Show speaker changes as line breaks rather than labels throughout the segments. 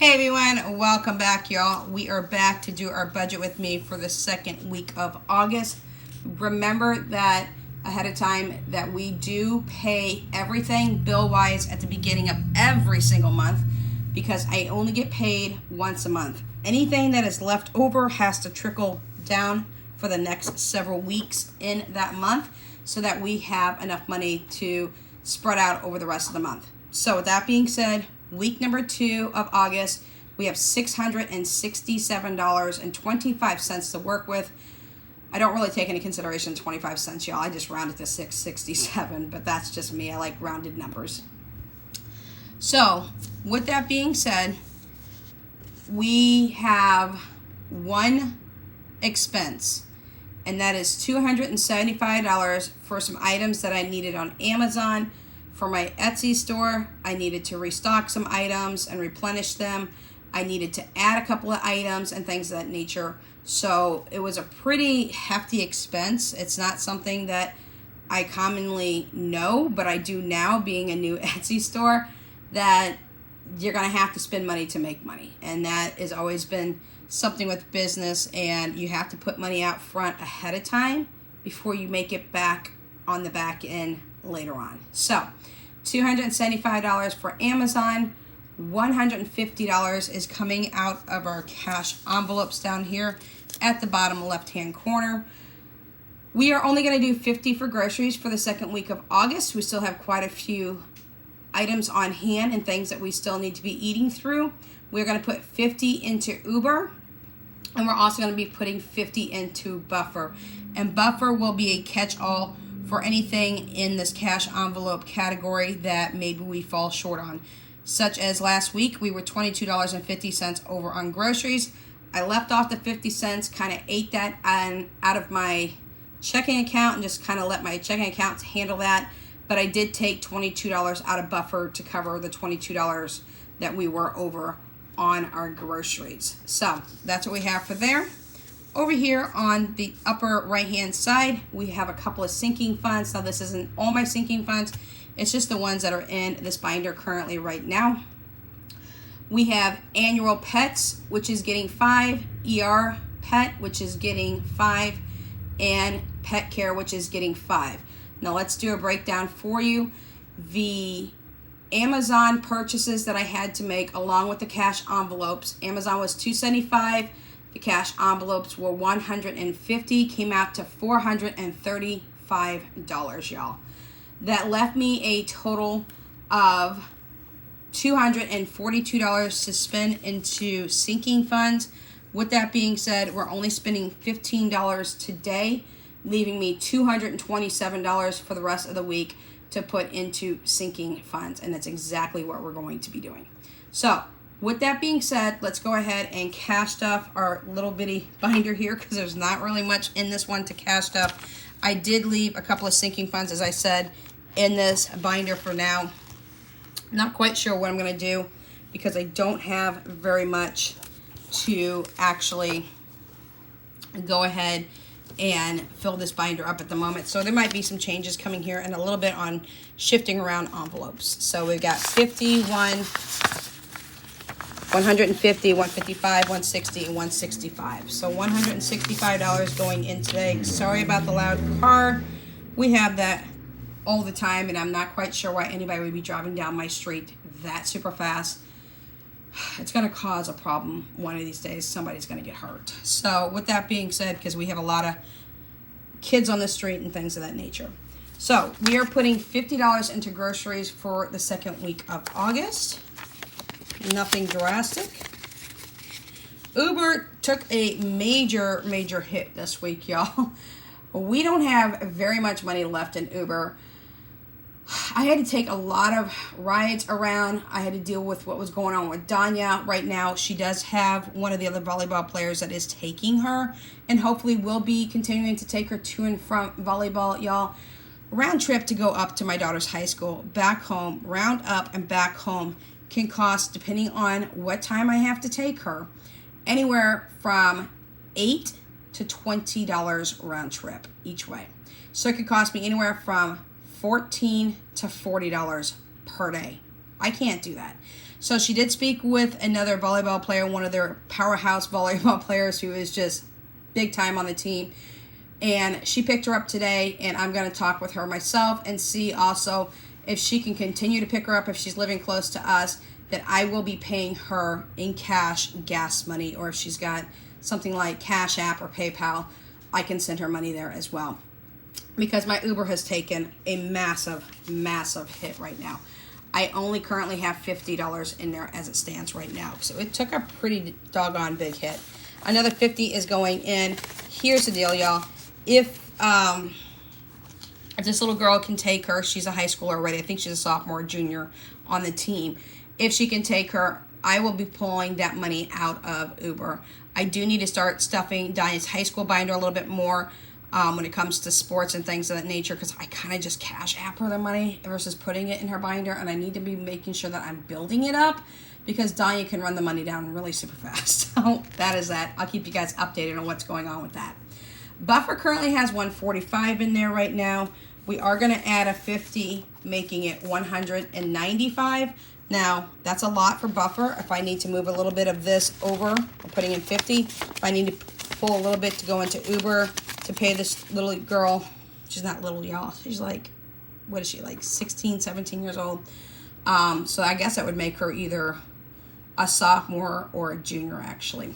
Hey everyone, welcome back y'all. We are back to do our budget with me for the second week of August. Remember that ahead of time that we do pay everything bill-wise at the beginning of every single month because I only get paid once a month. Anything that is left over has to trickle down for the next several weeks in that month so that we have enough money to spread out over the rest of the month. So with that being said, week number 2 of August, we have $667.25 to work with. I don't really take into consideration 25 cents, y'all. I just round it to 667, but that's just me. I like rounded numbers. So with that being said, we have one expense, and that is $275 for some items that I needed on Amazon. For my Etsy store, I needed to restock some items and replenish them. I needed to add a couple of items and things of that nature. So it was a pretty hefty expense. It's not something that I commonly know, but I do now, being a new Etsy store, that you're going to have to spend money to make money. And that has always been something with business, and you have to put money out front ahead of time before you make it back on the back end later on. So $275 for Amazon, $150 is coming out of our cash envelopes down here at the bottom left hand corner. We are only going to do $50 for groceries for the second week of August. We still have quite a few items on hand and things that we still need to be eating through. We're going to put $50 into Uber, and we're also going to be putting $50 into Buffer. And Buffer will be a catch-all for anything in this cash envelope category that maybe we fall short on. Such as last week, we were $22.50 over on groceries. I left off the 50 cents, kind of ate that out of my checking account and just kind of let my checking account handle that. But I did take $22 out of Buffer to cover the $22 that we were over on our groceries. So that's what we have for there. Over here on the upper right hand side, we have a couple of sinking funds. Now this isn't all my sinking funds, it's just the ones that are in this binder currently right now. We have annual pets, which is getting 5, ER pet, which is getting 5, and pet care, which is getting 5. Now let's do a breakdown for you. The Amazon purchases that I had to make along with the cash envelopes, Amazon was $275. The cash envelopes were $150, came out to $435, y'all. That left me a total of $242 to spend into sinking funds. With that being said, we're only spending $15 today, leaving me $227 for the rest of the week to put into sinking funds, and that's exactly what we're going to be doing. So with that being said, let's go ahead and cash stuff our little bitty binder here because there's not really much in this one to cash stuff. I did leave a couple of sinking funds, as I said, in this binder for now. Not quite sure what I'm going to do because I don't have very much to actually go ahead and fill this binder up at the moment. So there might be some changes coming here and a little bit on shifting around envelopes. So we've got 51, 150, 155, 160, and 165. So $165 going in today. Sorry about the loud car. We have that all the time, and I'm not quite sure why anybody would be driving down my street that super fast. It's going to cause a problem one of these days. Somebody's going to get hurt. So with that being said, because we have a lot of kids on the street and things of that nature. So we are putting $50 into groceries for the second week of August. Nothing drastic. Uber took a major hit this week, y'all. We don't have very much money left in Uber. I had to take a lot of rides around. I had to deal with what was going on with Danya. Right now, she does have one of the other volleyball players that is taking her, and hopefully will be continuing to take her to and from volleyball, y'all. Round trip to go up to my daughter's high school, back home, round up and back home can cost, depending on what time I have to take her, anywhere from $8 to $20 round trip each way. So it could cost me anywhere from $14 to $40 per day. I can't do that. So she did speak with another volleyball player, one of their powerhouse volleyball players who is just big time on the team. And she picked her up today, and I'm going to talk with her myself and see also if she can continue to pick her up if she's living close to us, that I will be paying her in cash gas money, or if she's got something like Cash App or PayPal, I can send her money there as well. Because my Uber has taken a massive, massive hit right now. I only currently have $50 in there as it stands right now. So it took a pretty doggone big hit. Another 50 is going in. Here's the deal, y'all. If this little girl can take her, she's a high schooler already. I think she's a sophomore or junior on the team. If she can take her, I will be pulling that money out of Uber. I do need to start stuffing Diane's high school binder a little bit more when it comes to sports and things of that nature, because I kind of just Cash App her the money versus putting it in her binder, and I need to be making sure that I'm building it up because Diane can run the money down really super fast. So that is that. I'll keep you guys updated on what's going on with that. Buffer currently has 145 in there right now. We are going to add a 50, making it 195. Now, that's a lot for Buffer. If I need to move a little bit of this over, I'm putting in 50. If I need to pull a little bit to go into Uber to pay this little girl, she's not little, y'all. She's like, what is she, like 16, 17 years old? So I guess that would make her either a sophomore or a junior, actually.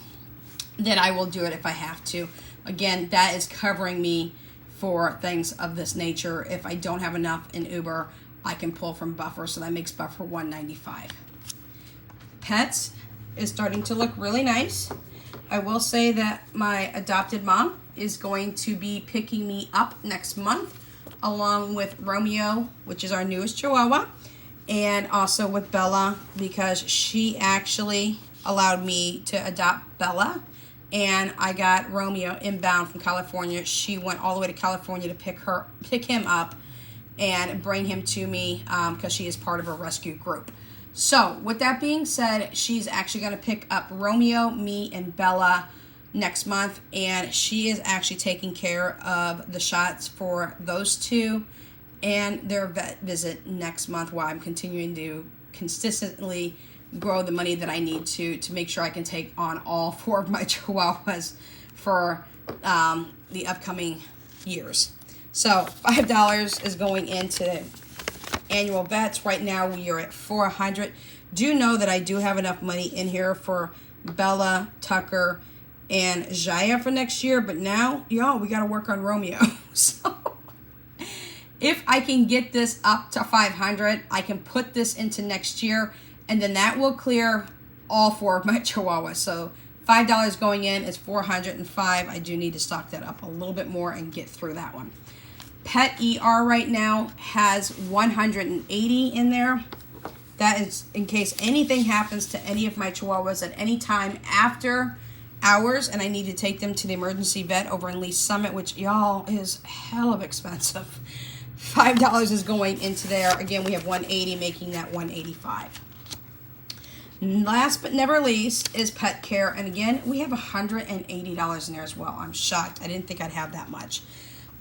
Then I will do it if I have to. Again, that is covering me for things of this nature. If I don't have enough in Uber, I can pull from Buffer, so that makes Buffer 195. Pets is starting to look really nice. I will say that my adopted mom is going to be picking me up next month, along with Romeo, which is our newest Chihuahua, and also with Bella, because she actually allowed me to adopt Bella, and I got Romeo inbound from California. She went all the way to California to pick him up and bring him to me because she is part of a rescue group. So with that being said, she's actually going to pick up Romeo, me, and Bella next month, and she is actually taking care of the shots for those two and their vet visit next month, while I'm continuing to consistently grow the money that I need to make sure I can take on all 4 of my Chihuahuas for the upcoming years. So $5 is going into annual vets. Right now we are at $400. Do know that I do have enough money in here for Bella, Tucker, and Jaya for next year, but now, y'all, we got to work on Romeo. So if I can get this up to $500, I can put this into next year, and then that will clear all 4 of my Chihuahuas. So $5 going in is $405. I do need to stock that up a little bit more and get through that one. Pet ER right now has 180 in there. That is in case anything happens to any of my Chihuahuas at any time after hours and I need to take them to the emergency vet over in Lee Summit, which, y'all, is hell of expensive. $5 is going into there. Again, we have 180, making that 185. Last but never least is pet care. And again, we have $180 in there as well. I'm shocked. I didn't think I'd have that much.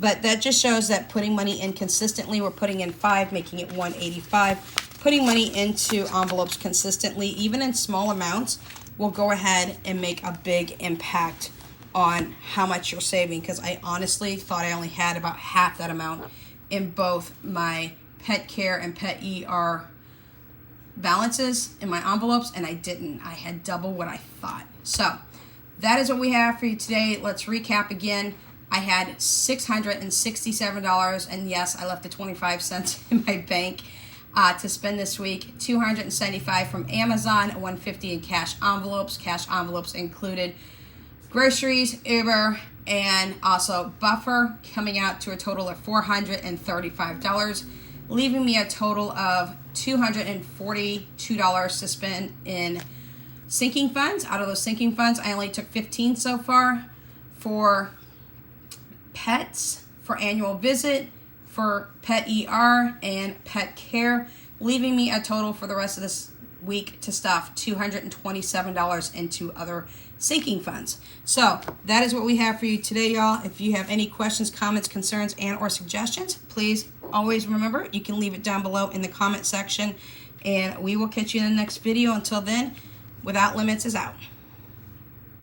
But that just shows that putting money in consistently, we're putting in 5, making it 185. Putting money into envelopes consistently, even in small amounts, will go ahead and make a big impact on how much you're saving, because I honestly thought I only had about half that amount in both my pet care and pet ER balances in my envelopes, and I didn't. I had double what I thought. So that is what we have for you today. Let's recap again. I had $667, and yes, I left the 25 cents in my bank to spend this week. $275 from Amazon, $150 in cash envelopes included groceries, Uber, and also Buffer, coming out to a total of $435, leaving me a total of $242 to spend in sinking funds. Out of those sinking funds, I only took 15 so far for pets, for annual visit, for pet ER, and pet care, leaving me a total for the rest of this week to stuff $227 into other sinking funds. So that is what we have for you today, y'all. If you have any questions, comments, concerns, and or suggestions, please always remember, you can leave it down below in the comment section, and we will catch you in the next video. Until then, Without Limits is out.